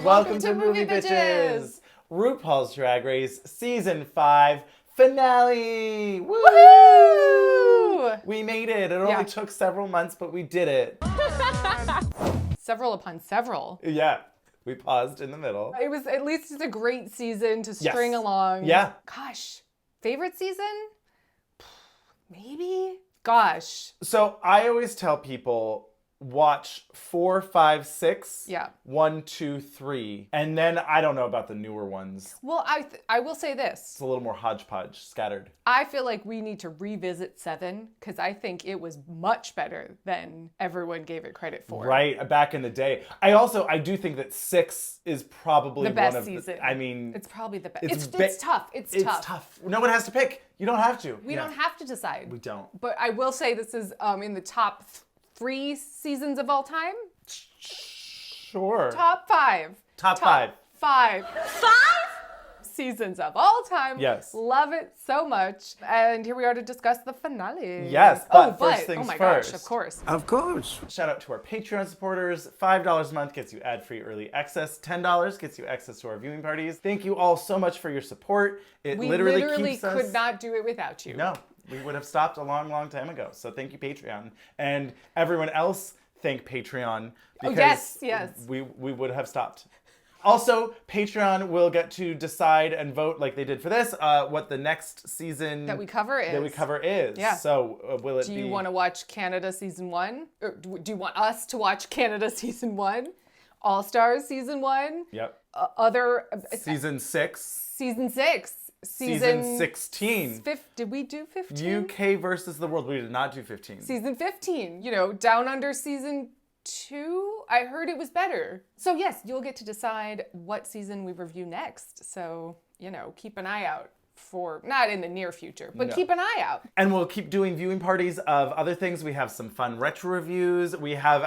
Welcome to MovieBitches! RuPaul's Drag Race Season 5 finale! Woohoo! We made it. It only took several months, but we did it. Several upon several. Yeah. We paused in the middle. It was, at least it's a great season to string along. Yeah. Gosh, favorite season? Maybe? Gosh. So I always tell people, watch 4, 5, 6, Yeah. 1, 2, 3, and then I don't know about the newer ones. Well, I will say this. It's a little more hodgepodge, scattered. I feel like we need to revisit 7 because I think it was much better than everyone gave it credit for. Right, back in the day. I do think that 6 is probably the best one of season. I mean, it's probably the best. It's It's tough. It's tough. No one has to pick. You don't have to. We don't have to decide. We don't. But I will say this is in the top 3 seasons of all time. Sure. Top 5. Top 5. 5 seasons of all time. Yes. Love it so much. And here we are to discuss the finale. Yes, but first things oh my first. gosh, of course. Of course. Shout out to our Patreon supporters. $5 a month gets you ad-free early access. $10 gets you access to our viewing parties. Thank you all so much for your support. It We literally literally keeps us... could not do it without you. No, we would have stopped a long, long time ago. So thank you, Patreon. And everyone else, thank Patreon. Because yes. we would have stopped. Also, Patreon will get to decide and vote like they did for this, what the next season That we cover is. Yeah. So will it Do be... you want to watch Canada season 1? Or do you want us to watch Canada season 1? All Stars season 1? Yep. Season 6. Season 6. Season 16. Did we do 15? UK versus the world. We did not do 15. Season 15. Down Under season 2. I heard it was better. So yes, you'll get to decide what season we review next. So, keep an eye out for, not in the near future, but keep an eye out. And we'll keep doing viewing parties of other things. We have some fun retro reviews. We have,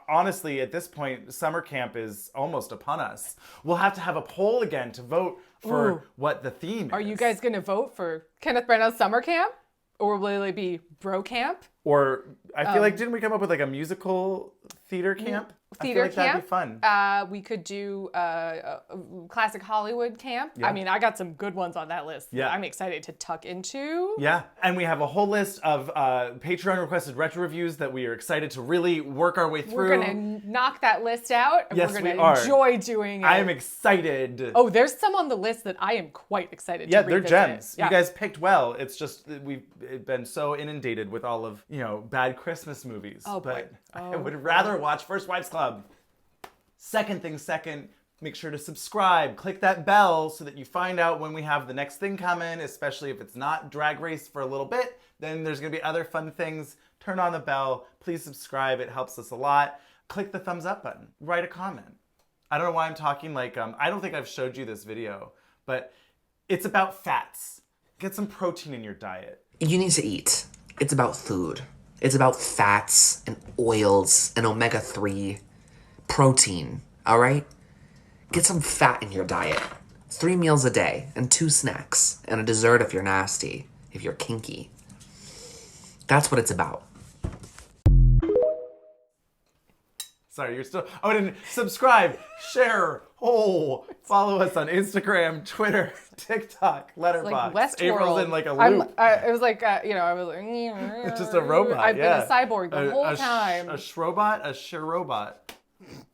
honestly, at this point, summer camp is almost upon us. We'll have to have a poll again to vote for what the theme is. Are you guys going to vote for Kenneth Branagh's summer camp? Or will it be bro camp? Or, I feel like, didn't we come up with like a musical theater camp? Theater I feel like camp. That'd be fun. We could do a classic Hollywood camp. Yeah. I got some good ones on that list. Yeah. I'm excited to tuck into. Yeah, and we have a whole list of Patreon requested retro reviews that we are excited to really work our way through. We're gonna knock that list out, and Yes, we're we gonna are. enjoy doing it. I am excited. Oh, there's some on the list that I am quite excited to Yeah, they're revisit. gems. Yeah. You guys picked well. It's just that we've been so inundated with all of, bad Christmas movies. Oh, boy. But I would rather watch First Wives Club. Second thing second, make sure to subscribe. Click that bell so that you find out when we have the next thing coming, especially if it's not Drag Race for a little bit. Then there's going to be other fun things. Turn on the bell. Please subscribe. It helps us a lot. Click the thumbs up button. Write a comment. I don't know why I'm talking like, I don't think I've showed you this video, but it's about fats. Get some protein in your diet. You need to eat. It's about food. It's about fats and oils and omega-3. Protein, all right? Get some fat in your diet. 3 meals a day and 2 snacks and a dessert if you're nasty, if you're kinky. That's what it's about. Sorry, you're still... Oh, and subscribe, share, follow us on Instagram, Twitter, TikTok, Letterboxd. Like Westworld. April's in like a loop. It was like, I was like... Just a robot, I've been a cyborg the whole time. A shrobot? A sharobot.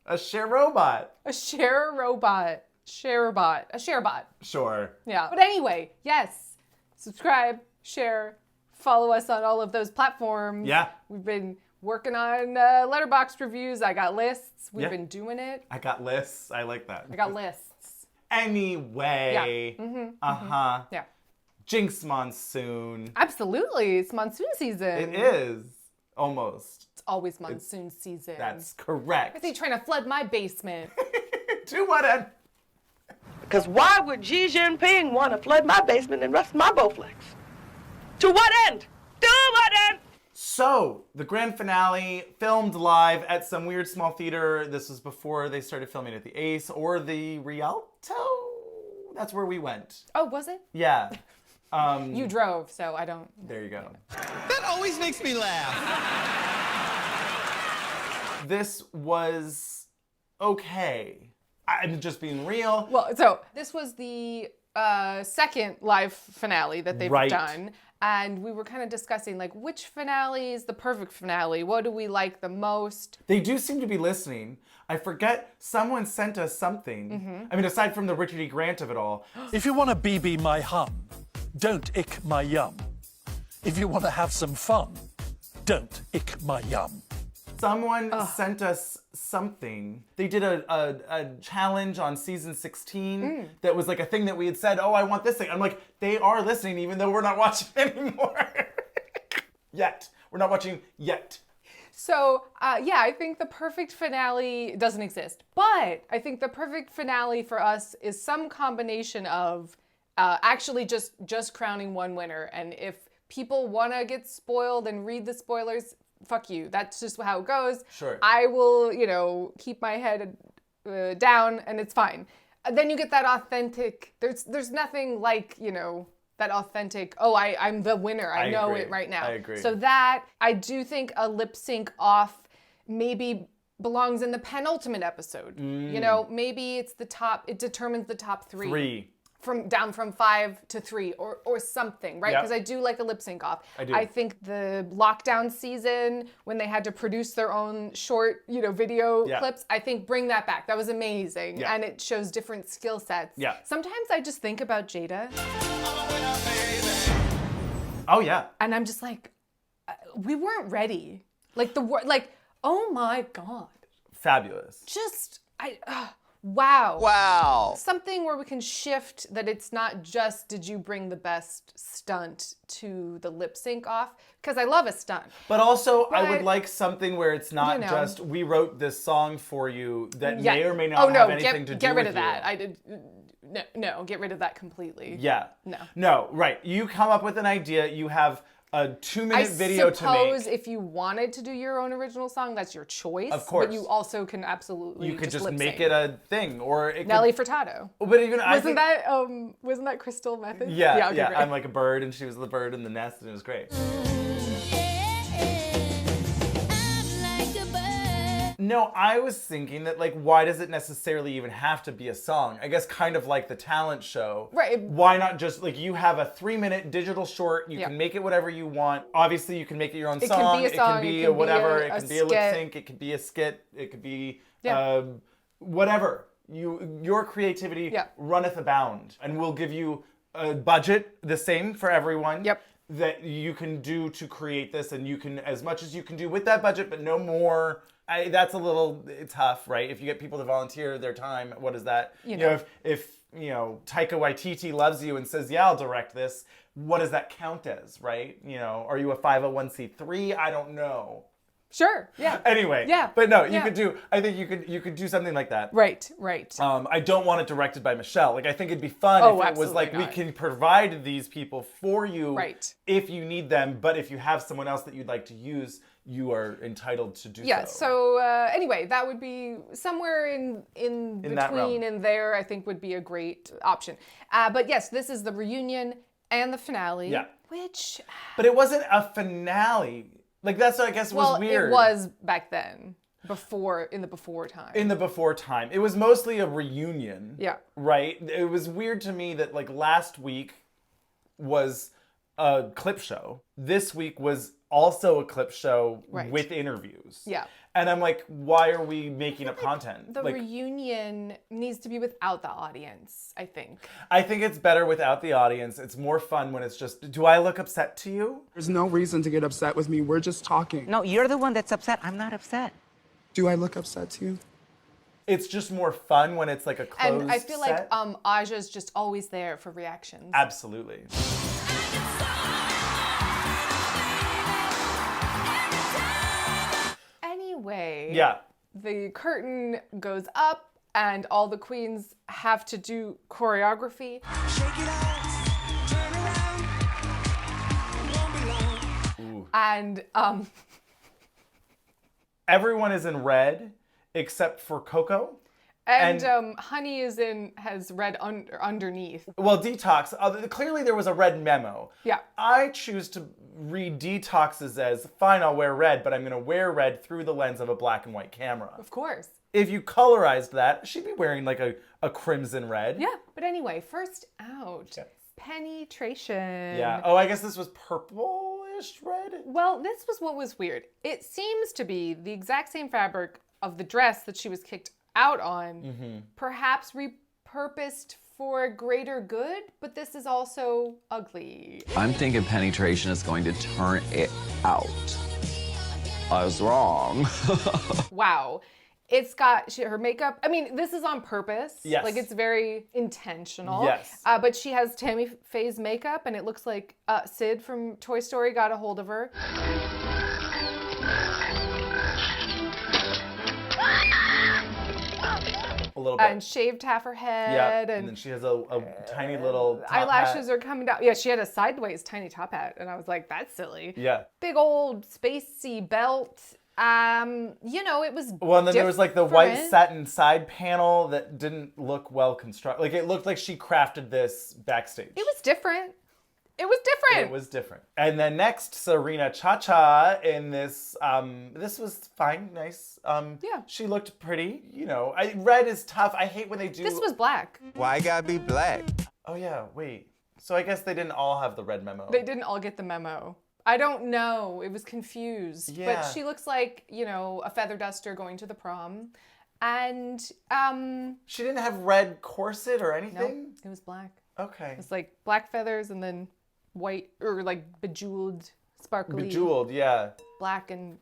A sharobot. A share robot. Sharebot. A sharebot. Sure. Yeah. But anyway, yes. Subscribe, share, follow us on all of those platforms. Yeah. We've been working on Letterboxd reviews. I got lists. We've been doing it. I got lists. I like that. I got lists. Anyway. Yeah. Yeah. Jinx Monsoon. Absolutely. It's monsoon season. It is. Almost. It's always monsoon season. That's correct. Are they trying to flood my basement? To what end? Because why would Xi Jinping want to flood my basement and rust my Bowflex? To what end? To what end? So, the grand finale, filmed live at some weird small theater. This was before they started filming at the Ace or the Rialto. That's where we went. Oh, was it? Yeah. You drove, so I don't... There you go. That always makes me laugh. This was okay. I'm just being real. Well, so this was the second live finale that they've Right. done. And we were kind of discussing, like, which finale is the perfect finale? What do we like the most? They do seem to be listening. I forget, someone sent us something. I mean, aside from the Richard E. Grant of it all. If you want to BB my hum, don't ick my yum. If you want to have some fun, don't ick my yum. Someone sent us something. They did a challenge on season 16 that was like a thing that we had said, oh, I want this thing. I'm like, they are listening even though we're not watching anymore. Yet. We're not watching yet. So, yeah, I think the perfect finale doesn't exist. But I think the perfect finale for us is some combination of actually just crowning one winner. And if people want to get spoiled and read the spoilers, fuck you. That's just how it goes. Sure. I will, keep my head down and it's fine. Then you get that authentic, there's nothing like, that authentic, I'm the winner. I know agree. it right now. I agree. So that, I do think a lip sync off maybe belongs in the penultimate episode. Maybe it's it determines the top 3. 3. Down from 5 to 3 or something, right? Yep. Because I do like a lip sync off. I do. I think the lockdown season, when they had to produce their own short, video Yeah. clips, I think bring that back. That was amazing. Yeah. And it shows different skill sets. Yeah. Sometimes I just think about Jada Oh, yeah. and I'm just like, we weren't ready. Like oh my God. Fabulous. Just, wow. Wow. Something where we can shift that it's not just did you bring the best stunt to the lip sync off, because I love a stunt. But also, I would But, like something where it's not just, we wrote this song for you that Yeah. may or may not have anything to do get rid with of that. you. I did no, get rid of that completely. Yeah. No. No, right. You come up with an idea, you have a 2-minute video to I suppose make. if you wanted to do your own original song, that's your choice. Of course. But you also can absolutely You could just lip make sync. it a thing, or it Nelly could... Furtado. But even I think... Wasn't that Crystal Method? Yeah, okay, yeah. great. I'm like a bird, and she was the bird in the nest, and it was great. No, I was thinking that, like, why does it necessarily even have to be a song? I guess kind of like the talent show. Right. Why not just, like, you have a 3-minute digital short, you Yeah. can make it whatever you want. Obviously, you can make it your own It can song. be a song, It can be it can be whatever. a It can be a lip skit. sync. It could be a skit. It could be Yeah. whatever. Your creativity Yeah. runneth abound. And we'll give you a budget the same for everyone. Yep. That you can do to create this, and you can, as much as you can do with that budget, but no more. That's a little tough, right? If you get people to volunteer their time, what is that? You know. If Taika Waititi loves you and says, yeah, I'll direct this, what does that count as, right? Are you a 501c3? I don't know. Sure. Yeah. Anyway. Yeah. But no, Yeah. I think you could do something like that. Right. I don't want it directed by Michelle. Like, I think it'd be fun Oh, if it was absolutely like, we not. can provide these people for you Right. if you need them, but if you have someone else that you'd like to use, you are entitled to do Yeah. so. So anyway, that would be somewhere in that realm. between and there. I think would be a great option. But yes, this is the reunion and the finale. Yeah. Which, But it wasn't a finale. Like, that's what I guess was weird. it was back then, in the before time. In the before time. It was mostly a reunion. Yeah. Right? It was weird to me that, like, last week was a clip show. This week was also a clip show Right. with interviews. Yeah. And I'm like, why are we making up content? The Like, reunion needs to be without the audience, I think. I think it's better without the audience. It's more fun when it's just, do I look upset to you? There's no reason to get upset with me. We're just talking. No, you're the one that's upset. I'm not upset. Do I look upset to you? It's just more fun when it's like a closed And I feel set. like Aja's just always there for reactions. Absolutely. Anyway, Yeah. the curtain goes up and all the queens have to do choreography. And Everyone is in red except for Coco. Honey has red underneath. Well, Detox, clearly there was a red memo. Yeah. I choose to read Detox's as, fine, I'll wear red, but I'm going to wear red through the lens of a black and white camera. Of course. if you colorized that, she'd be wearing like a crimson red. Yeah, but anyway, first out, penetration. Yeah. Oh, I guess this was purplish red? Well, this was what was weird. It seems to be the exact same fabric of the dress that she was kicked out on, perhaps repurposed for greater good, but this is also ugly. I'm thinking penetration is going to turn it out. I was wrong. Wow. It's got her makeup. I mean, this is on purpose. Yes. Like, it's very intentional. Yes. But she has Tammy Faye's makeup, and it looks like Sid from Toy Story got a hold of her. A little bit. And shaved half her head. Yeah. And then she has a tiny little top eyelashes hat. are coming down. Yeah, she had a sideways tiny top hat, and I was like, that's silly. Yeah. Big old spacey belt. You know, it was Well, and then there was like the white different. satin side panel that didn't look well constructed. Like, it looked like she crafted this backstage. It was different. It was different. It was different. And then next, Serena Chacha in this. This was fine, nice. Yeah. She looked pretty. You know, red is tough. I hate when they do. This was black. Why gotta be black? Oh yeah, wait. So I guess they didn't all have the red memo. They didn't all get the memo. I don't know. It was confused. Yeah. But she looks like, you know, a feather duster going to the prom. And, She didn't have red corset or no, anything? it was black. Okay. It's like black feathers and then white, or like bejeweled, sparkly. Bejeweled, yeah. Black and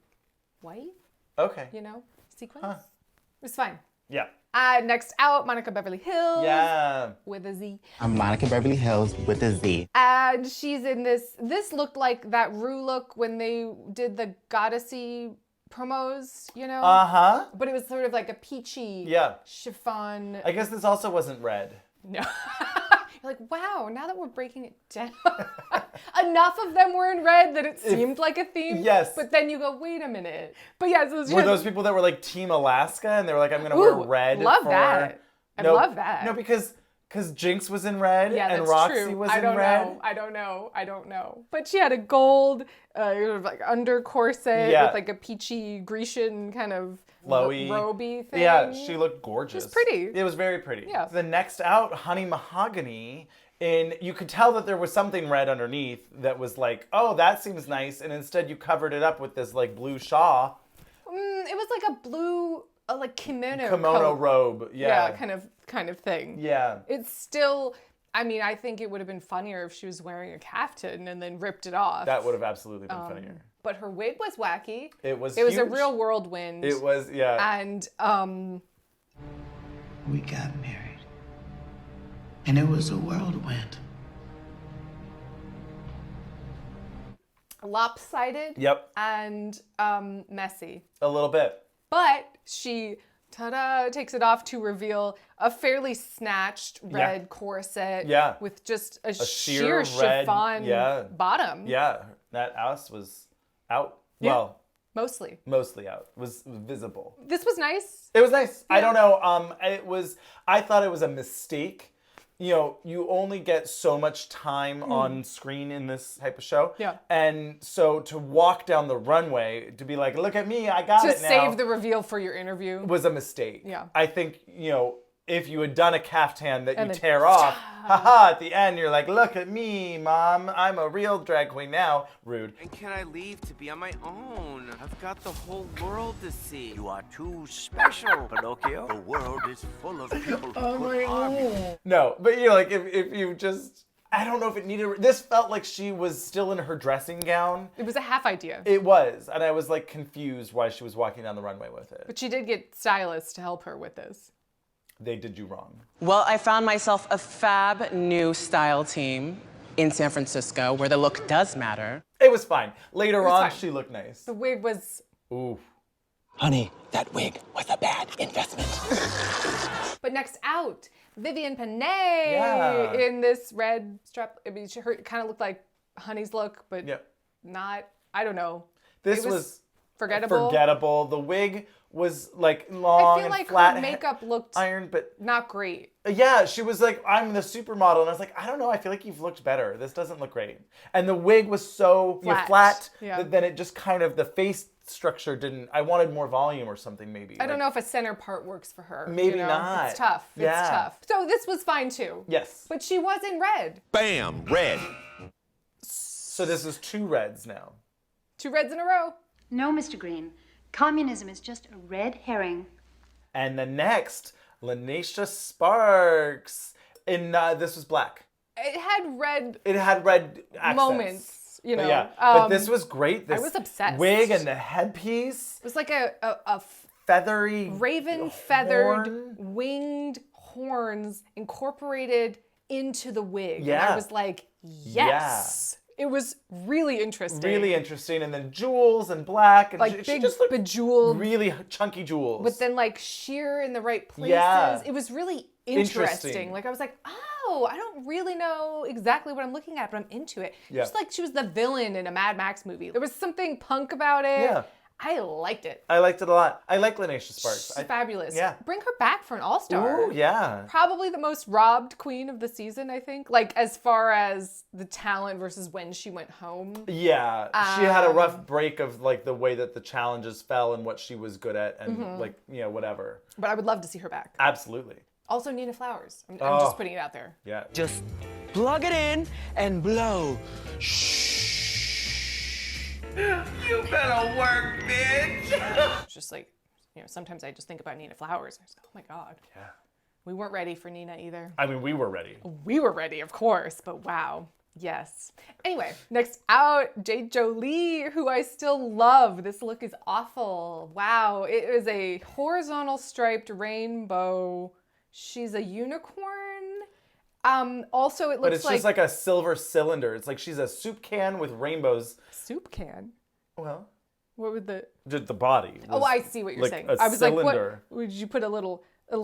white, Okay. you know, sequins. Huh. It was fine. Yeah. Next out, Monica Beverly Hills. Yeah. With a Z. I'm Monica Beverly Hills with a Z. And she's in this. This looked like that Ru look when they did the Goddessy promos, you know? Uh-huh. But it was sort of like a peachy Yeah. chiffon. I guess this also wasn't red. No. You're like, wow, now that we're breaking it down. Enough of them were in red that it seemed like a theme. Yes. But then you go, wait a minute. But yeah, so she Were had- those people that were like Team Alaska and they were like, I'm going to wear Ooh, red love for... that. I love that. No, because Jinx was in red Yeah, and that's Roxy true. was I in don't red. know. I don't know. But she had a gold, like under corset Yeah. with like a peachy Grecian kind of Flowy. roby thing. Yeah, she looked gorgeous. It was pretty. It was very pretty. Yeah. The next out, Honey Mahogany. And you could tell that there was something red underneath that was like, oh, that seems nice. And instead you covered it up with this like blue shawl. It was like a blue, like kimono Kimono coat. robe. Yeah. kind of thing. Yeah. It's still, I mean, I think it would have been funnier if she was wearing a caftan and then ripped it off. That would have absolutely been funnier. But her wig was wacky. It was a huge. real whirlwind. It was, yeah. And We got married. And it was a whirlwind. lopsided. Yep. And messy. A little bit. But she, takes it off to reveal a fairly snatched red corset. Yeah. With just a sheer sheer red, chiffon yeah. bottom. Yeah. That ass was out. Yeah. Well, Mostly. mostly out. It was visible. This was nice. It was nice. I don't know. I thought it was a mistake. You know, you only get so much time on screen in this type of show. Yeah. And so to walk down the runway, to be like, look at me, I got To it now, save the reveal for your interview. was a mistake. Yeah. I think, you know, if you had done a caftan that And you then- tear off, haha, at the end, you're like, look at me, mom, I'm a real drag queen now. Rude. And can I leave to be on my own? I've got the whole world to see. You are too special, Pinocchio. The world is full of people who could harm you. No, but you know, like if you just, I don't know if it needed, this felt like she was still in her dressing gown. It was a half idea. It was, and I was like confused why she was walking down the runway with it. But she did get stylists to help her with this. They did you wrong. Well, I found myself a fab new style team in San Francisco where the look does matter. It was fine. Later was on, fine. she looked nice. The wig was... Ooh. Honey, that wig was a bad investment. But next out, Vivienne Panay Yeah. in this red strap. I mean, it kind of looked like Honey's look, but Yep. not, I don't know. This It was forgettable. Forgettable. The wig was like long I feel and like flat. her makeup looked ironed, but not great. yeah, she was like, I'm the supermodel. And I was like, I don't know. I feel like you've looked better. This doesn't look great. And the wig was so flat Yeah. that then it just kind of, the face structure didn't. I wanted more volume or something maybe. I don't know if a center part works for her. Maybe not. It's tough. Yeah. It's tough. So this was fine too. Yes. But she was in red. Bam, red. So this is 2 reds now. 2 reds in a row. No, Mr. Green. Communism is just a red herring. And the next, Lanesha Sparks. This was black. It had red. It had red accents. Moments, you know. But yeah, but this was great. This I was obsessed. Wig and the headpiece. It was like a feathery raven feathered winged horns incorporated into the wig. Yeah. And I was like, yes. It was really interesting. Really interesting. And then jewels and black. And like she big just looked bejeweled. really chunky jewels. But then like sheer in the right places. Yeah. It was really interesting. Like I was like, oh, I don't really know exactly what I'm looking at, but I'm into it. Yeah. Just like she was the villain in a Mad Max movie. There was something punk about it. Yeah. I liked it. I liked it a lot. I like Lanesha Sparks. She's fabulous. Yeah. Bring her back for an all-star. Ooh, yeah. Probably the most robbed queen of the season, I think. Like, as far as the talent versus when she went home. Yeah. She had a rough break of, like, the way that the challenges fell and what she was good at and, like, you know, whatever. But I would love to see her back. Absolutely. Also, Nina Flowers. I'm just putting it out there. Yeah. Just plug it in and blow. You better work, bitch. It's just like, you know, sometimes I just think about Nina Flowers. I just go, oh my God. Yeah. We weren't ready for Nina either. I mean, we were ready. We were ready, of course, but wow. Yes. Anyway, next out, Jade Jolie, who I still love. This look is awful. Wow. It is a horizontal striped rainbow. She's a unicorn. Also, it looks like... But it's just like a silver cylinder. It's like she's a soup can with rainbows. Soup can? Well... What would the... Just the body. Oh, I see what you're like saying. A I was cylinder. like, what? Would you put a little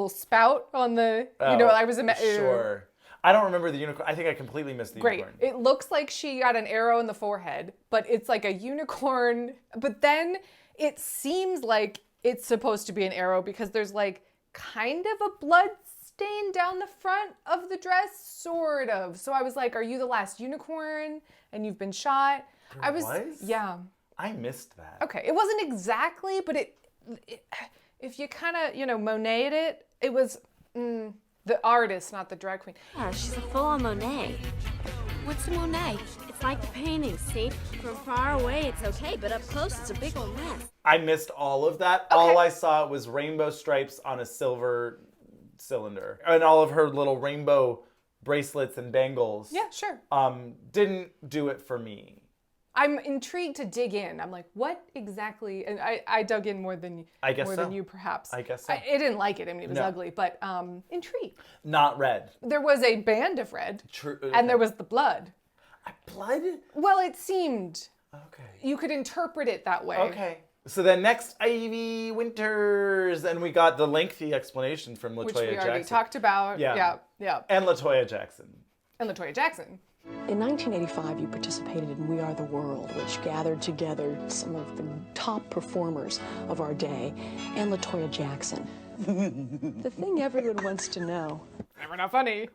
spout on the... you know, I was... Sure. I don't remember the unicorn. I think I completely missed the Great. unicorn. It looks like she got an arrow in the forehead, but it's like a unicorn. But then it seems like it's supposed to be an arrow because there's like kind of a blood stain down the front of the dress, sort of. So I was like, are you the last unicorn and you've been shot? There was? Yeah. I missed that. Okay. It wasn't exactly, but it if you kind of, you know, Monet'd it, it was the artist, not the drag queen. Yeah, she's a full-on Monet. What's a Monet? It's like the painting, see? From far away, it's okay, but up close, it's a big old mess. I missed all of that. Okay. All I saw was rainbow stripes on a silver cylinder. And all of her little rainbow bracelets and bangles. Yeah, sure. Didn't do it for me. I'm intrigued to dig in. I'm like, what exactly? And I dug in more than than you, perhaps. I guess so. I didn't like it. I mean, it was ugly, but intrigued. Not red. There was a band of red. True. And there was the blood. Blood? Well, it seemed. Okay. You could interpret it that way. Okay. So then next, Ivy Winters, and we got the lengthy explanation from LaToya Jackson. Which we already talked about. Yeah. And LaToya Jackson. And LaToya Jackson. In 1985, you participated in We Are the World, which gathered together some of the top performers of our day, and LaToya Jackson. The thing everyone wants to know. Never not funny.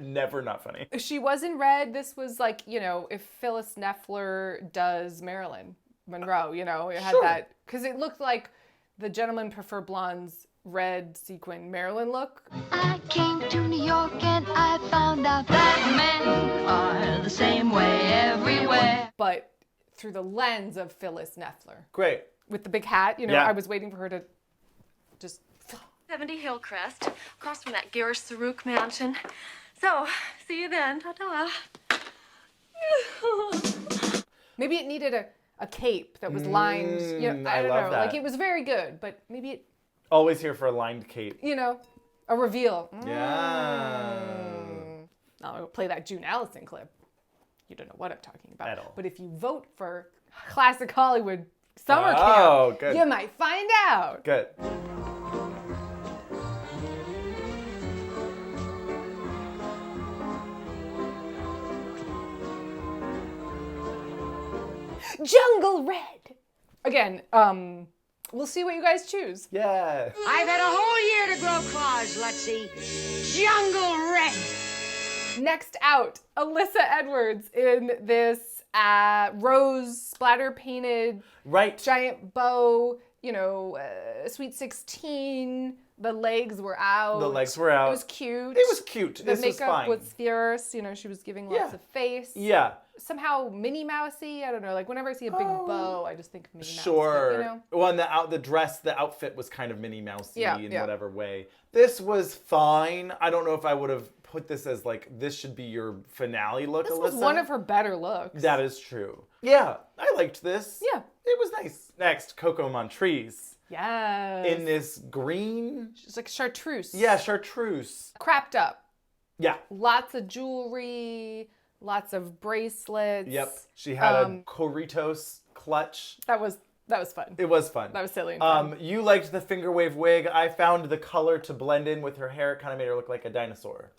Never not funny. She was in red. This was like, you know, if Phyllis Neffler does Marilyn Monroe, you know, it had that. Because it looked like the Gentlemen Prefer Blondes red sequin Marilyn look. I came to New York and I found out that men are the same way everywhere. But through the lens of Phyllis Neffler. Great. With the big hat, you know, I was waiting for her to just... 70 Hillcrest, across from that garish Saruk mansion. So, see you then. Ta-ta. Maybe it needed a cape that was lined. You know, I don't know. That. Like, it was very good, but maybe it... Always here for a lined cape. You know, a reveal. Yeah. I'll play that June Allison clip. You don't know what I'm talking about. At all. But if you vote for Classic Hollywood Summer Camp, good. you might find out. Good. Jungle Red. Again, we'll see what you guys choose. Yeah. I've had a whole year to grow claws, Lutzy. Jungle Red. Next out, Alyssa Edwards in this Rose splatter painted. Right. Giant bow. Sweet 16. The legs were out. The legs were out. It was cute. It was cute. The This was makeup fine. was fierce. She was giving lots of face. Yeah. Somehow Minnie Mousey. I don't know. Like whenever I see a big bow, I just think of Minnie Mouse. Sure. Well, and the outfit was kind of Minnie Mousey in yeah. whatever way. This was fine. I don't know if I would have put this as like, this should be your finale look, This Alyssa. was one of her better looks. That is true. Yeah, I liked this. Yeah. It was nice. Next, Coco Montrese. Yes. In this green. She's like chartreuse. Yeah, chartreuse. Crapped up. Yeah. Lots of jewelry, lots of bracelets. Yep. She had a Corritos clutch. That was fun. It was fun. That was silly and fun. You liked the finger wave wig. I found the color to blend in with her hair. It kind of made her look like a dinosaur.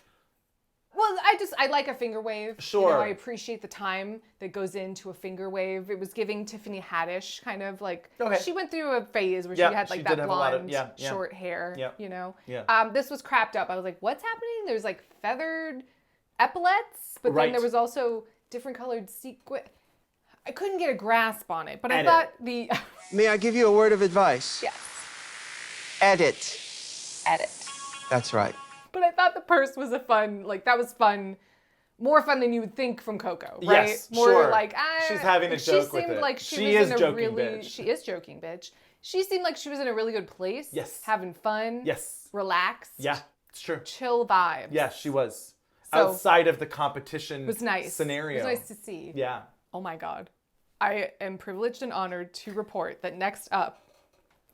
Well, I like a finger wave. Sure. I appreciate the time that goes into a finger wave. It was giving Tiffany Haddish kind of like, she went through a phase where she had like that blonde, short hair, Yeah. This was crapped up. I was like, what's happening? There's like feathered epaulets, but then there was also different colored sequin. I couldn't get a grasp on it, but I thought the... May I give you a word of advice? Yes. Edit. That's right. But I thought the purse was that was fun. More fun than you would think from Coco, right? Yes, More sure. like, she's having a joke with it. She seemed like she was is in a joking, really... bitch. She is joking, bitch. She seemed like she was in a really good place. Yes. Having fun. Yes. Relaxed. Yeah, it's true. Chill vibes. Yeah, she was. So, outside of the competition it was nice. scenario. It was nice to see. Yeah. Oh my God. I am privileged and honored to report that next up,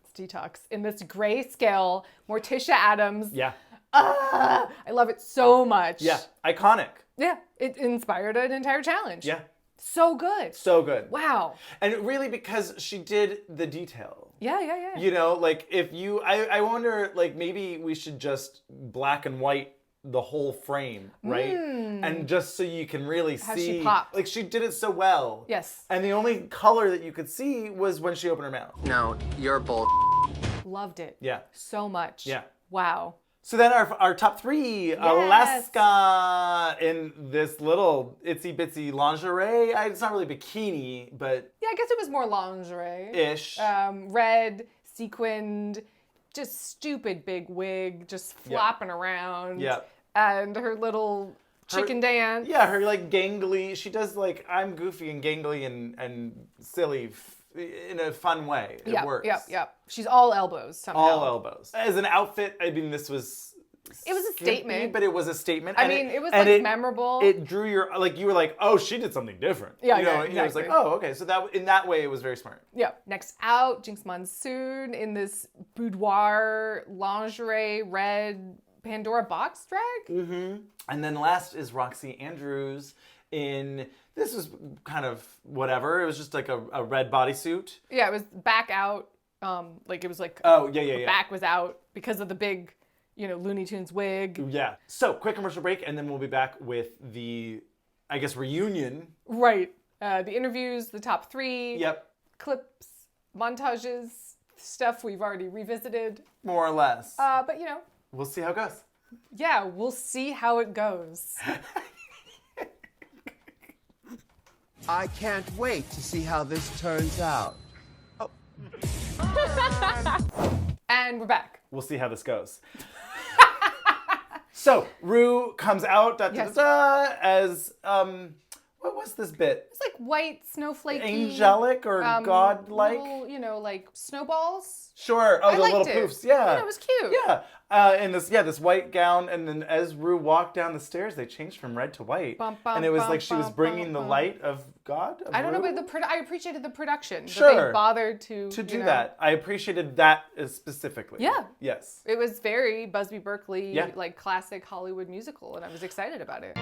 it's Detox, in this grayscale, Morticia Addams. Yeah. I love it so much. Yeah, iconic. Yeah, it inspired an entire challenge. Yeah. So good. So good. Wow. And really because she did the detail. Yeah. Like if you, I wonder, like maybe we should just black and white the whole frame, right? And just so you can really How see. she popped. Like she did it so well. Yes. And the only color that you could see was when she opened her mouth. No, you're bull. Loved it. Yeah. So much. Yeah. Wow. So then our top three, Alaska in this little itsy bitsy lingerie. It's not really bikini, but Yeah, I guess it was more lingerie. Ish. Red, sequined, just stupid big wig, just flopping around. Yeah. And her little chicken dance. Yeah, her like gangly. She does like, I'm goofy and gangly and silly in a fun way. It works. Yep. She's all elbows somehow. All elbows. As an outfit, I mean, this was... It was a statement. But it was a statement. I mean, it was like memorable. It drew your, like, you were like, oh, she did something different. Yeah, you know, exactly. It was like, oh, okay. So that in that way, it was very smart. Yeah. Next out, Jinx Monsoon in this boudoir lingerie red Pandora box drag. Mm-hmm. And then last is Roxy Andrews in, this was kind of whatever. It was just like a red bodysuit. Yeah, it was back out. Like it was like, the back was out because of the big, Looney Tunes wig. Yeah. So quick commercial break, and then we'll be back with the, I guess, reunion. Right. The interviews, the top three. Yep. Clips, montages, stuff we've already revisited. More or less. But we'll see how it goes. Yeah, we'll see how it goes. I can't wait to see how this turns out. And we're back. We'll see how this goes. So, Ru comes out as, what was this bit? It's like white, snowflakey. Angelic or godlike? Little, like snowballs. Sure. Oh, the little it. poofs. Yeah. It was cute. Yeah. And this white gown, and then as Ru walked down the stairs, they changed from red to white. And it was like she was bringing the light of God. I don't know, but I appreciated the production. Sure. That they bothered to do that. I appreciated that specifically. Yeah. Yes. It was very Busby Berkeley, Yeah. like classic Hollywood musical, and I was excited about it.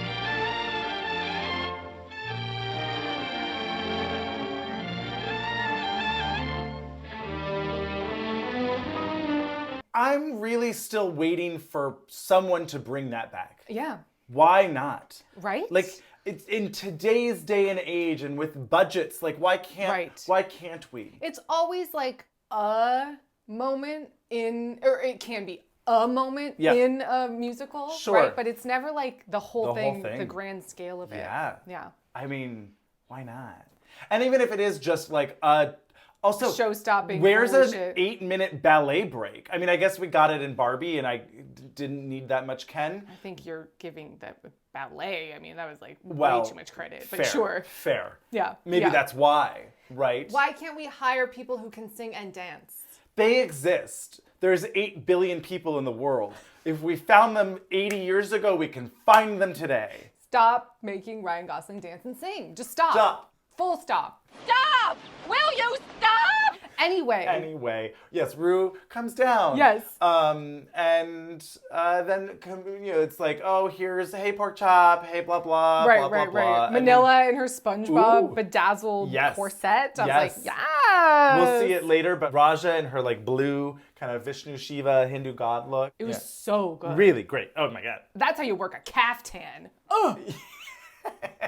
I'm really still waiting for someone to bring that back. Yeah. Why not? Right? Like, it's in today's day and age and with budgets, like why can't we? It's always like a moment or it can be a moment in a musical, Sure. right? But it's never like the whole thing, the grand scale of it. Yeah. Yeah. I mean, Why not? And even if it is just like also show-stopping where's bullshit. an 8-minute ballet break? I mean, I guess we got it in Barbie, and I didn't need that much Ken. I think you're giving the ballet. I mean, that was like Well, way too much credit. But fair, sure. fair. Yeah. Maybe yeah. that's why, right? Why can't we hire people who can sing and dance? They exist. There's 8 billion people in the world. If we found them 80 years ago, we can find them today. Stop making Ryan Gosling dance and sing. Just stop. Stop. Full stop. Stop! Will you stop? Anyway. Yes, Rue comes down. Yes. And then it's like, oh, here's hey pork chop, hey blah blah, Right, blah right, blah right. blah. Manila in her SpongeBob Ooh. bedazzled Yes. corset. I was Yes. like, yes. We'll see it later, but Raja in her like blue kind of Vishnu Shiva Hindu god look. It was so good. Really great. Oh my god. That's how you work a caftan. Oh. My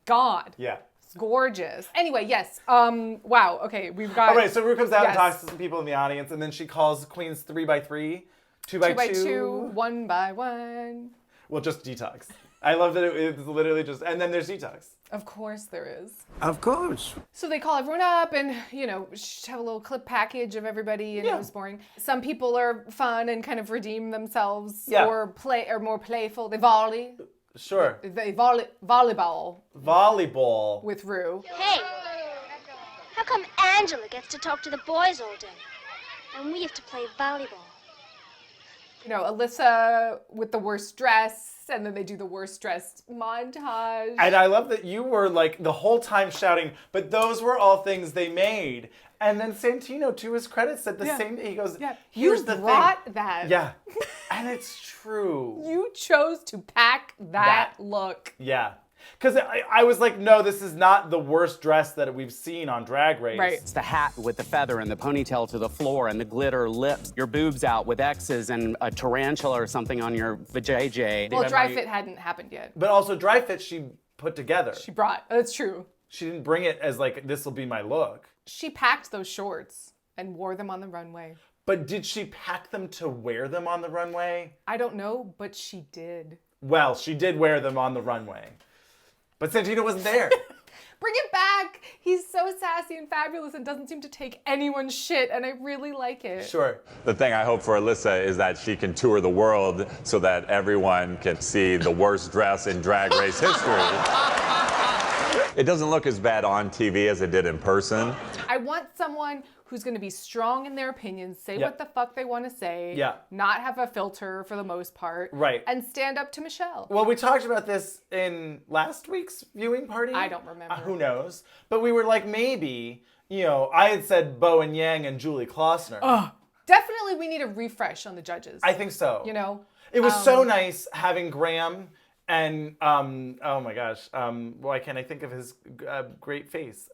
God. Yeah. It's gorgeous. Anyway, yes. Wow. Okay, we've got. All right, so Rue comes out and Yes. talks to some people in the audience, and then she calls queens 3x3, 2x2. 2x2, 1x1. Well, just detox. I love that it's literally just, and then there's detox. Of course there is. Of course. So they call everyone up and, have a little clip package of everybody, and it was boring. Some people are fun and kind of redeem themselves or more playful. They volley. Sure. They volleyball. Volleyball. With Rue. Hey, how come Angela gets to talk to the boys all day, and we have to play volleyball? Alyssa with the worst dress, and then they do the worst dressed montage. And I love that you were like the whole time shouting, but those were all things they made. And then Santino, to his credit, said the same thing. He goes, here's the thing. You brought that. Yeah. And it's true. You chose to pack that look. Yeah. Because I was like, no, this is not the worst dress that we've seen on Drag Race. Right. It's the hat with the feather and the ponytail to the floor and the glitter lips. Your boobs out with X's and a tarantula or something on your vajayjay. Well, dry fit hadn't happened yet. But also dry fit she put together. She brought. That's true. She didn't bring it as like, this will be my look. She packed those shorts and wore them on the runway. But did she pack them to wear them on the runway? I don't know, but she did. Well, she did wear them on the runway. But Santino wasn't there. Bring it back. He's so sassy and fabulous and doesn't seem to take anyone's shit, and I really like it. Sure. The thing I hope for Alyssa is that she can tour the world so that everyone can see the worst dress in Drag Race history. It doesn't look as bad on TV as it did in person. I want someone who's going to be strong in their opinions, say what the fuck they want to say, not have a filter for the most part, right, and stand up to Michelle. Well, we talked about this in last week's viewing party. I don't remember. Who knows? But we were like, maybe, I had said Bowen Yang and Julie Klausner. Definitely we need a refresh on the judges. I think so. It was so nice having Graham and, oh my gosh, why can't I think of his great face?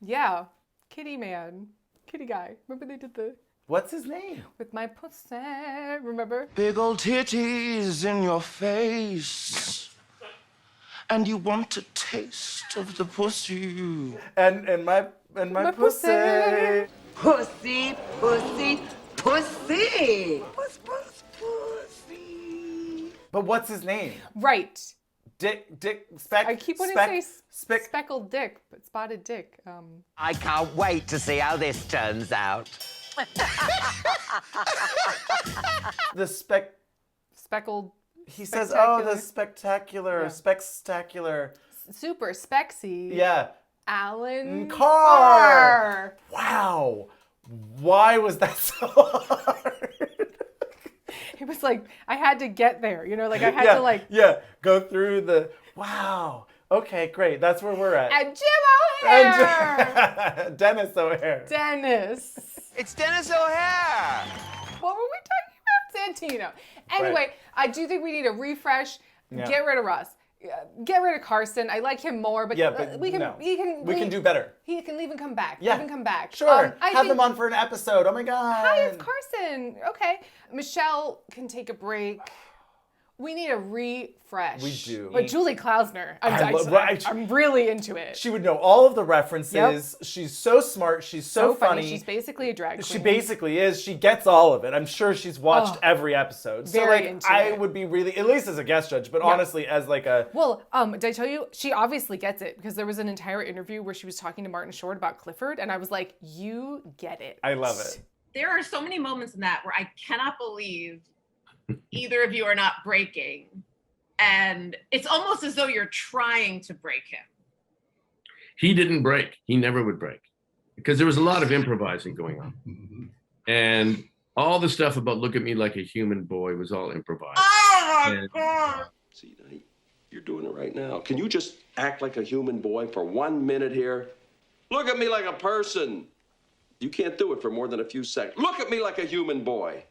Yeah, Kitty Man. Kitty guy. Remember they did the... What's his name? With my pussy. Remember? Big old titties in your face. And you want a taste of the pussy. And my pussy. Pussy, pussy, pussy. But what's his name? Right. I keep wanting to say speckled dick, but spotted dick. I can't wait to see how this turns out. The speckled. He says, "Oh, the spectacular, spectacular, super spexy." Yeah. Alan Carr. Wow. Why was that so hard? It was like I had to get there, like I had to go through the wow. Okay, great. That's where we're at. And Jim O'Hare. Dennis O'Hare. Dennis. It's Dennis O'Hare. What were we talking about? Santino. Anyway, I do think we need a refresh. Yeah. Get rid of Russ. Get rid of Carson. I like him more, but we can do better. He can leave and come back. Yeah. Leave and come back. Sure. Have them on for an episode. Oh my God. Hi, it's Carson. Okay. Michelle can take a break. We need a refresh. We do. But Julie Klausner, I'm really into it. She would know all of the references. Yep. She's so smart. She's so funny. She's basically a drag queen. She basically is. She gets all of it. I'm sure she's watched every episode. So very like, into I it. would be really, at least as a guest judge, but honestly as like a. Well, did I tell you? She obviously gets it because there was an entire interview where she was talking to Martin Short about Clifford, and I was like, you get it. I love it. There are so many moments in that where I cannot believe either of you are not breaking. And it's almost as though you're trying to break him. He didn't break. He never would break because there was a lot of improvising going on. And all the stuff about look at me like a human boy was all improvised. Oh my God. See, you're doing it right now. Can you just act like a human boy for 1 minute here? Look at me like a person. You can't do it for more than a few seconds. Look at me like a human boy.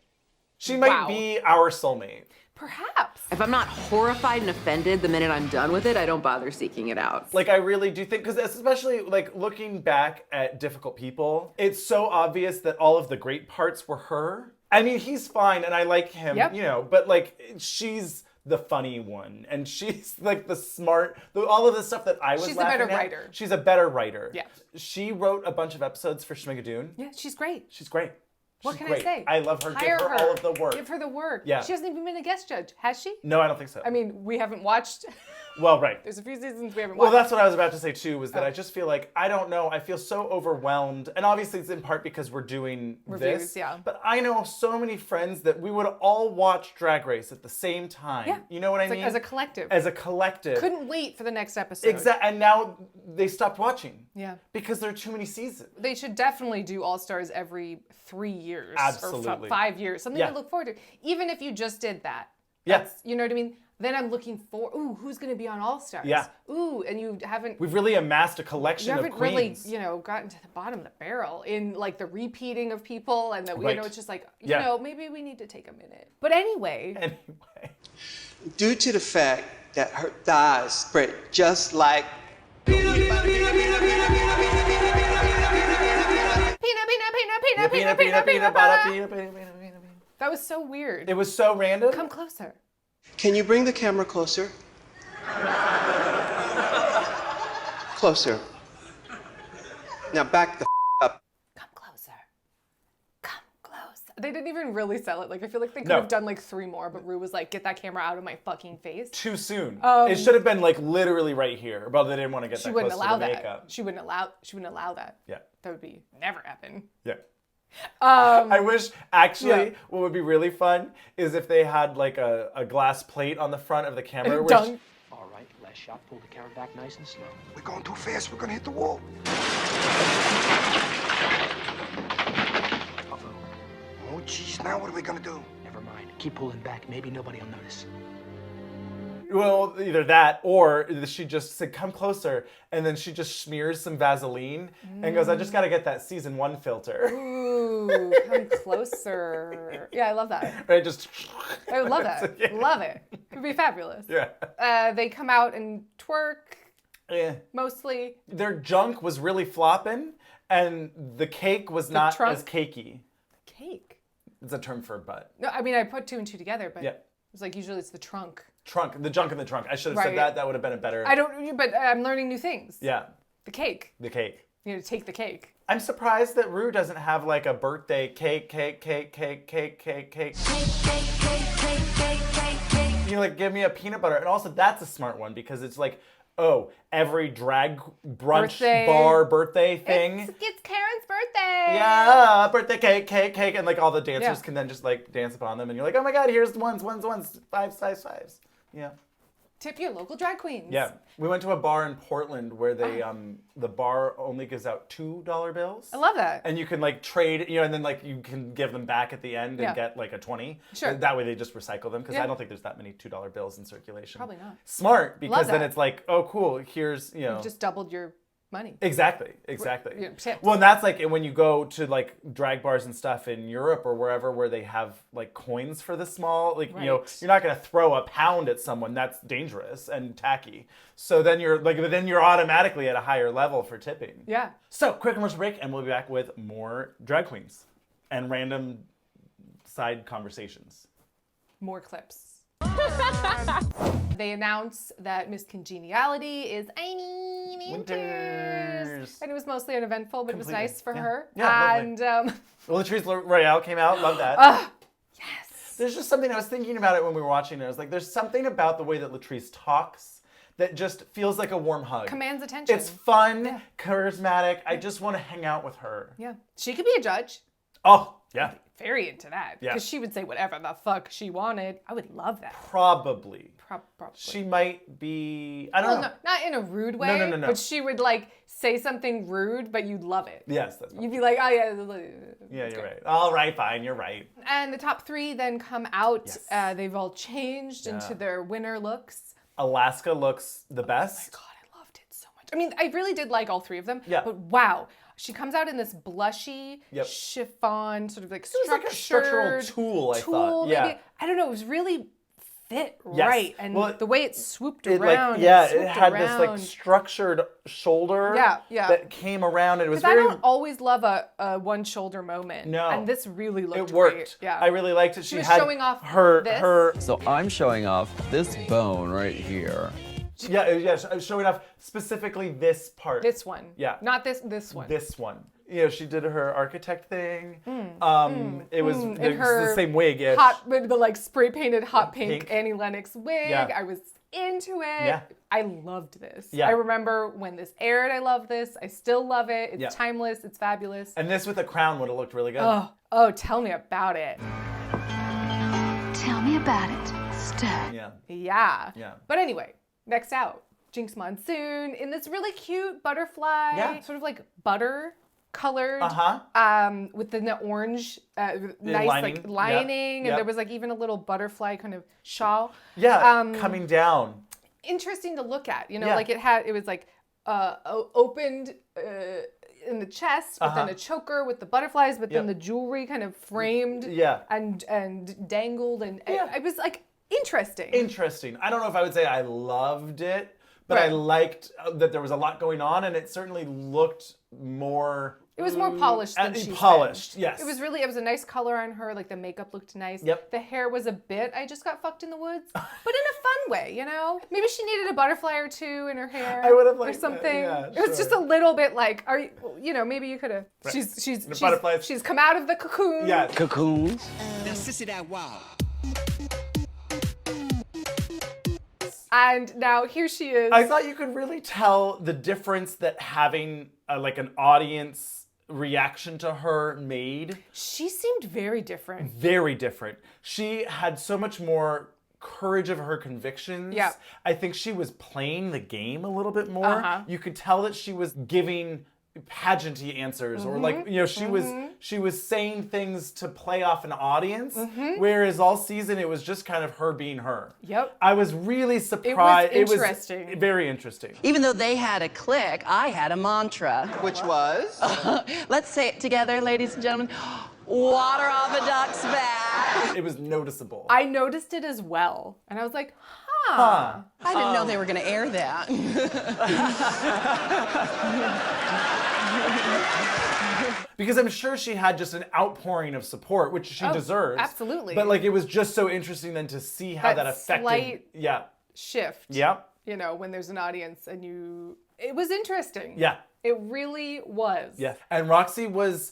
She might be our soulmate. Perhaps. If I'm not horrified and offended the minute I'm done with it, I don't bother seeking it out. Like, I really do think, because especially, like, looking back at Difficult People, it's so obvious that all of the great parts were her. I mean, he's fine, and I like him, you know, but, like, she's the funny one, and she's, like, the smart, all of the stuff that I was She's a laughing better at. writer. She's a better writer. Yeah. She wrote a bunch of episodes for Schmigadoon. Yeah, she's great. She's great. What She's can great. I say? I love her. Hire Give her all of the work. Give her the work. Yeah. She hasn't even been a guest judge, has she? No, I don't think so. I mean, we haven't watched. Well, right. There's a few seasons we haven't Well, watched. that's what I was about to say too, was that I just feel like, I don't know, I feel so overwhelmed. And obviously it's in part because we're doing Reviews, this. yeah. But I know so many friends that we would all watch Drag Race at the same time. Yeah. You know what I It's like mean? as a collective. As a collective. Couldn't wait for the next episode. Exactly. And now they stopped watching. Yeah. Because there are too many seasons. They should definitely do All Stars every 3 years. Absolutely. Or 5 years. Something to look forward to. Even if you just did that. Yes. You know what I mean? Then I'm looking for, who's going to be on All Stars? Yeah. Ooh, and you haven't. We've really amassed a collection of You queens. haven't really, gotten to the bottom of the barrel in like the repeating of people and Right. it's just like, Yeah. maybe we need to take a minute. But anyway. Due to the fact that her thighs spread just like That was so weird. It was so random. Come closer. Can you bring the camera closer? Closer. Now back the up. They didn't even really sell it. Like, I feel like they could No. have done like 3 more, but Ru was like, get that camera out of my fucking face. Too soon. Um, it should have been like literally right here, but they didn't want to get She that wouldn't close allow to the that. makeup. She wouldn't allow that. Yeah. That would be never happen. Yeah. Um, I wish, actually, yeah. what would be really fun is if they had like a glass plate on the front of the camera. All right, last shot. Pull the camera back nice and slow. We're going too fast. We're gonna hit the wall. Oh, jeez. Now what are we gonna do? Never mind. Keep pulling back. Maybe nobody will notice. Well, either that or she just said, come closer. And then she just smears some Vaseline and goes, I just got to get that season 1 filter. Ooh, come closer. Yeah, I love that. Right, just. I would love that. Yeah. Love it. It would be fabulous. Yeah. They come out and twerk. Yeah. Mostly. Their junk was really flopping and the cake was not trunk? as cakey. Cake? It's a term for a butt. No, I mean, I put 2 and 2 together, but Yeah. it was like usually it's the trunk. Trunk, the junk in the trunk. I should have Right. said that. That would have been a better. But I'm learning new things. Yeah. The cake. The cake. You know, take the cake. I'm surprised that Ru doesn't have like a birthday cake. You know, like give me a peanut butter. And also that's a smart one because it's like, oh, every drag brunch bar birthday thing. It's Karen's birthday. Yeah, birthday cake. And like all the dancers Yeah. can then just like dance upon them. And you're like, oh my God, here's ones, fives. Yeah. Tip your local drag queens. Yeah. We went to a bar in Portland where they the bar only gives out $2 bills. I love that. And you can like trade, and then like you can give them back at the end and Yeah. get like a 20. Sure. That way they just recycle them because Yeah. I don't think there's that many $2 bills in circulation. Probably not. Smart because Love then that. it's like, oh cool, here's, You've just doubled your money. Exactly. Tips. Well, and that's like when you go to like drag bars and stuff in Europe or wherever where they have like coins for the small, like, Right. you're not going to throw a pound at someone. That's dangerous and tacky. So then you're automatically at a higher level for tipping. Yeah. So quick commercial break and we'll be back with more drag queens and random side conversations. More clips. They announce that Miss Congeniality is Amy Winters. And it was mostly uneventful, but Completely. it was nice for her. Yeah, and Latrice Royale came out. Love that. yes. There's just something, I was thinking about it when we were watching it. I was like, there's something about the way that Latrice talks that just feels like a warm hug. Commands attention. It's fun, charismatic. I just want to hang out with her. Yeah. She could be a judge. Oh, yeah. Very into that. Yeah. Because she would say whatever the fuck she wanted. I would love that. Probably. Probably. She might be, I don't know. No, not in a rude way. No. But she would like say something rude, but you'd love it. Yes, that's You'd be like, oh yeah. Yeah, you're right. All right, fine, you're right. And the top 3 then come out. They've all changed into their winner looks. Alaska looks the best. Oh my God, I loved it so much. I mean, I really did like all 3 of them. Yeah. But wow. She comes out in this blushy chiffon, sort of like It was like a structural tool, I thought. Maybe. Yeah. I don't know. It was really fit Yes. right, and Well, the way it swooped It around. it had this like structured shoulder Yeah. that came around. It was Because I very. don't always love a one shoulder moment. No. And this really looked It worked. great. Yeah. I really liked it. She She was had showing off this. her. So I'm showing off this bone right here. Yeah, showing off specifically this part. This one. Yeah. Not this one. This one. You know, she did her architect thing. It was the same wig-ish. Hot, with the like spray painted hot pink Annie Lennox wig. Yeah. I was into it. Yeah. I loved this. Yeah. I remember when this aired, I loved this. I still love it. It's Yeah. timeless. It's fabulous. And this with a crown would have looked really good. Oh, tell me about it. Tell me about it, Stir. Yeah. Yeah. But anyway, next out, Jinx Monsoon in this really cute butterfly, sort of like butter colored, with the orange, nice lining. like lining, Yep. and there was like even a little butterfly kind of shawl. Yeah, coming down. Interesting to look at, you know, Yeah. like it was like opened in the chest, but then a choker with the butterflies, but then the jewelry kind of framed, and dangled, and it was like interesting. Interesting. I don't know if I would say I loved it, but I liked that there was a lot going on, and it certainly looked more. It was more polished than she's polished. been. Yes. It was a nice color on her. Like the makeup looked nice. Yep. The hair was a bit. I just got fucked in the woods, but in a fun way, you know. Maybe she needed a butterfly or 2 in her hair. I would have or liked something. that. Yeah, it was just a little bit like, maybe you could have. Right. She's come out of the cocoon. Yeah. Cocoons. Now, sissy, that wow. And now here she is. I thought you could really tell the difference that having like an audience reaction to her made. She seemed very different. Very different. She had so much more courage of her convictions. Yeah. I think she was playing the game a little bit more. You could tell that she was giving pageanty answers, or like, you know, she was saying things to play off an audience, whereas all season it was just kind of her being her. Yep. I was really surprised. It was interesting. Very interesting. Even though they had a click, I had a mantra. Which was? Let's say it together, ladies and gentlemen. Water off a duck's back. It was noticeable. I noticed it as well. And I was like, huh. I didn't know they were going to air that. Because I'm sure she had just an outpouring of support, which she deserves. Absolutely. But like, it was just so interesting then to see how that affected. Slight shift. Yeah. You know, when there's an audience and it was interesting. Yeah. It really was. Yeah. And Roxy was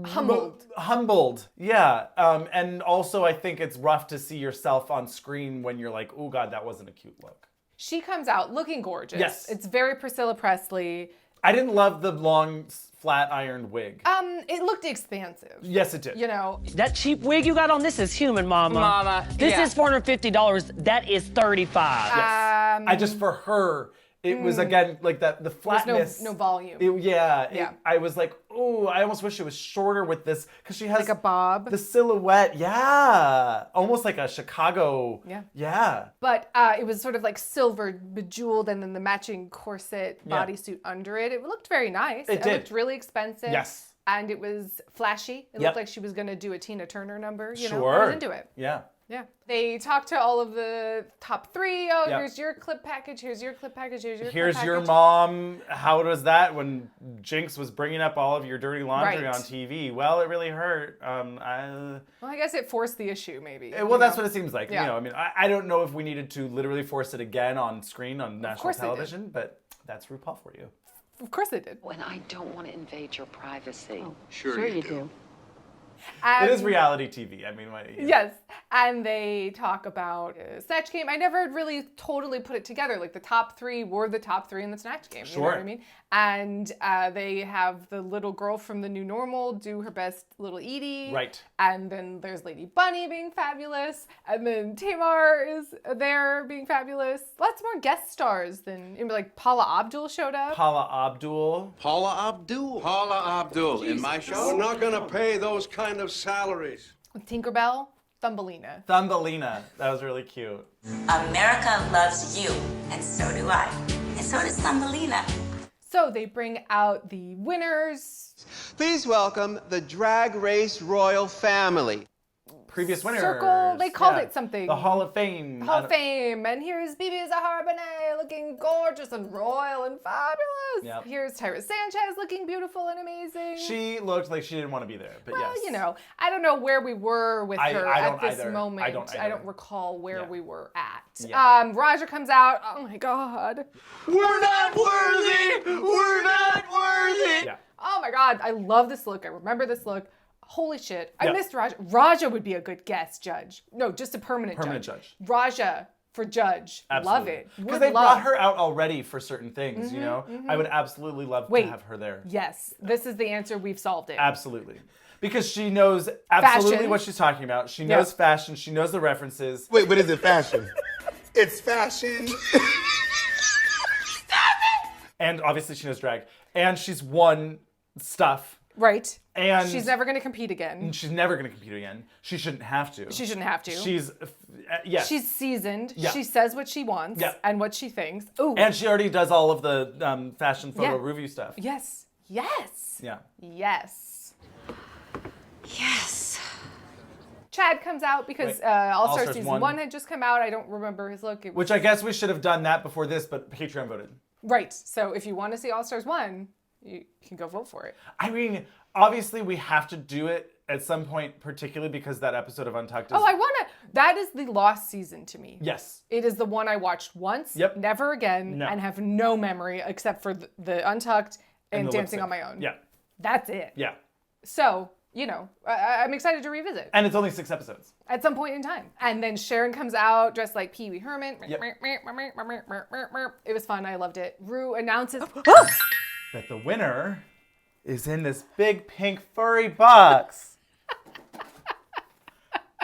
humbled. Yeah. And also I think it's rough to see yourself on screen when you're like, oh God, that wasn't a cute look. She comes out looking gorgeous. Yes. It's very Priscilla Presley. I didn't love the long flat ironed wig. It looked expansive. Yes, it did. You know. That cheap wig you got on, this is human, Mama. This is $450. That is $35. Yes. I just, for her, it was again like that, the flatness. There's no volume. I was like, oh, I almost wish it was shorter with this, because she has like a bob. The silhouette, almost like a Chicago. Yeah. But it was sort of like silver bejeweled, and then the matching corset bodysuit under it. It looked very nice. It did. Looked really expensive. Yes. And it was flashy. It Yep. looked like she was going to do a Tina Turner number. You know, Sure. I was into it. Yeah. Yeah. They talk to all of the top 3. Oh, Yep. here's your clip package. Here's your clip package. Here's your Here's clip your package. mom. How was that when Jinx was bringing up all of your dirty laundry Right. on TV? Well, it really hurt. Well, I guess it forced the issue, maybe. Well, that's what it seems like. Yeah. You know, I mean, I don't know if we needed to literally force it again on screen on national course they did. television, but that's RuPaul for you. Of course they did. When I don't want to invade your privacy. Sure you do. It is reality TV. I mean, what, Yes. And they talk about Snatch Game. I never really totally put it together. Like the top 3 were the top 3 in the Snatch Game. You know what I mean? And they have the little girl from The New Normal do her best little Edie. Right. And then there's Lady Bunny being fabulous. And then Tamar is there being fabulous. Lots more guest stars than, like Paula Abdul showed up. Paula Abdul. Paula Abdul in my show. We're not going to pay those kind of salaries. Tinkerbell, Thumbelina. Thumbelina. That was really cute. America loves you, and so do I. And so does Thumbelina. So they bring out the winners. Please welcome the Drag Race Royal Family. Previous winners. Circle, they called it something. The Hall of Fame. Hall of Fame. And here's Bibi Zahara Benet looking gorgeous and royal and fabulous. Yep. Here's Tyra Sanchez looking beautiful and amazing. She looked like she didn't want to be there, but well, yes. you know, I don't know where we were with her I at don't this either. moment. I don't either. recall where we were at. Yeah. Raja comes out. Oh my God. We're not worthy! We're not worthy! Yeah. Oh my God. I love this look. I remember this look. Holy shit. I Yep. missed Raja. Raja would be a good guest judge. No, just a permanent judge. Raja for judge. Absolutely. Love it. Because Would they love. brought her out already for certain things, you know? I would absolutely love to have her there. Yes. This is the answer. We've solved it. Absolutely. Because she knows absolutely Fashion. what she's talking about. She knows fashion. She knows the references. Wait, but is it fashion? It's fashion. And obviously she knows drag. And she's won stuff. Right. And she's never going to compete again. She's never going to compete again. She shouldn't have to. She shouldn't have to. She's, yes. She's seasoned. Yeah. She says what she wants and what she thinks. Ooh. And she already does all of the fashion photo review stuff. Yes. Yes. Yeah. Yes. Yes. Chad comes out because All-Star Season 1 had just come out. I don't remember his look. Which I guess we should have done that before this, but Patreon voted. Right. So if you want to see All-Stars 1, you can go vote for it. I mean, obviously we have to do it at some point, particularly because that episode of Untucked is... Oh, I want to... That is the lost season to me. Yes. It is the one I watched once, never again, and have no memory except for the Untucked and Dancing on My Own. Yeah. That's it. Yeah. So, you know, I'm excited to revisit. And it's only 6 episodes. At some point in time. And then Sharon comes out dressed like Pee Wee Herman. Yep. It was fun. I loved it. Rue announces... that the winner is in this big pink furry box.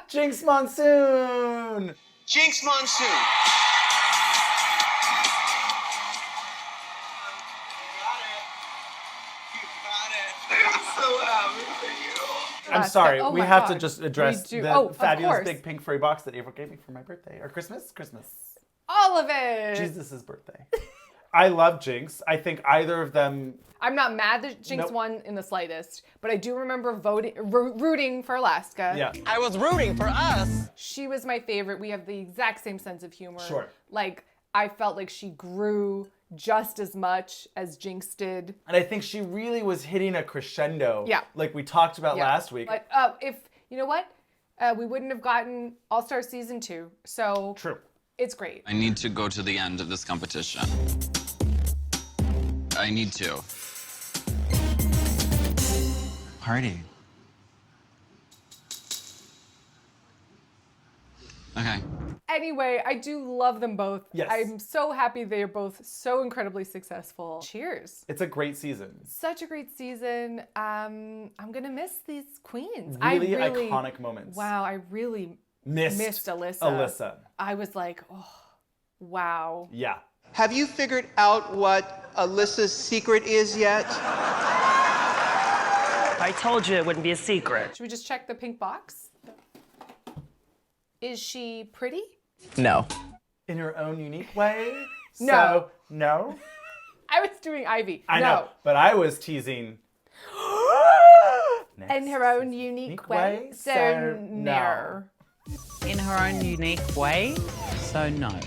Jinx Monsoon! Jinx Monsoon. I'm sorry, Oh we my have to God. just address We do. the Oh, of fabulous course. big pink furry box that April gave me for my birthday. Or Christmas? Christmas. All of it. Jesus' birthday. I love Jinx. I think either of them... I'm not mad that Jinx won in the slightest, but I do remember rooting for Alaska. Yeah. I was rooting for us. She was my favorite. We have the exact same sense of humor. Sure. Like, I felt like she grew just as much as Jinx did. And I think she really was hitting a crescendo. Yeah. Like we talked about last week. But if, you know what? We wouldn't have gotten All-Star Season 2. So True. It's great. I need to go to the end of this competition. I need to. Party. Okay. Anyway, I do love them both. Yes. I'm so happy they're both so incredibly successful. Cheers. It's a great season. Such a great season. I'm gonna miss these queens. Really iconic moments. Wow, I really missed Alyssa. Alyssa. I was like, oh, wow. Yeah. Have you figured out what Alyssa's secret is yet? I told you it wouldn't be a secret. Should we just check the pink box? Is she pretty? No. In her own unique way? No. So, no? I was doing Ivy. I no. know, but I was teasing. In her own unique way. So, no. in her own unique way. So no.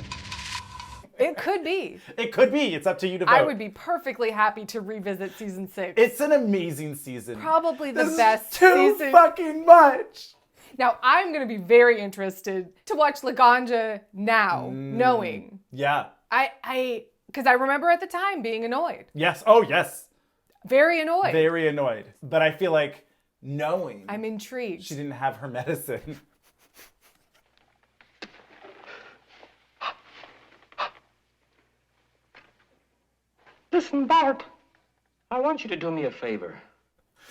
It could be. It could be. It's up to you to vote. I would be perfectly happy to revisit season 6. It's an amazing season. Probably the This best is too season. fucking much. Now, I'm going to be very interested to watch Laganja now, knowing. Yeah. Because I remember at the time being annoyed. Yes. Oh, yes. Very annoyed. Very annoyed. But I feel like knowing I'm intrigued. she didn't have her medicine. Listen, Bart, I want you to do me a favor.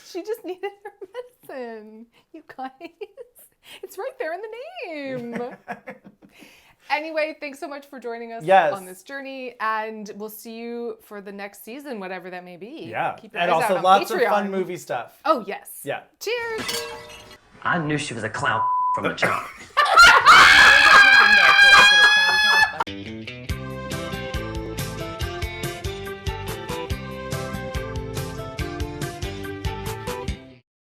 She just needed her medicine. You guys. It's right there in the name. Anyway, thanks so much for joining us on this journey, and we'll see you for the next season, whatever that may be. Yeah. Keep your And eyes also out on lots Patreon. of fun movie stuff. Oh, yes. Yeah. Cheers. I knew she was a clown from the jump.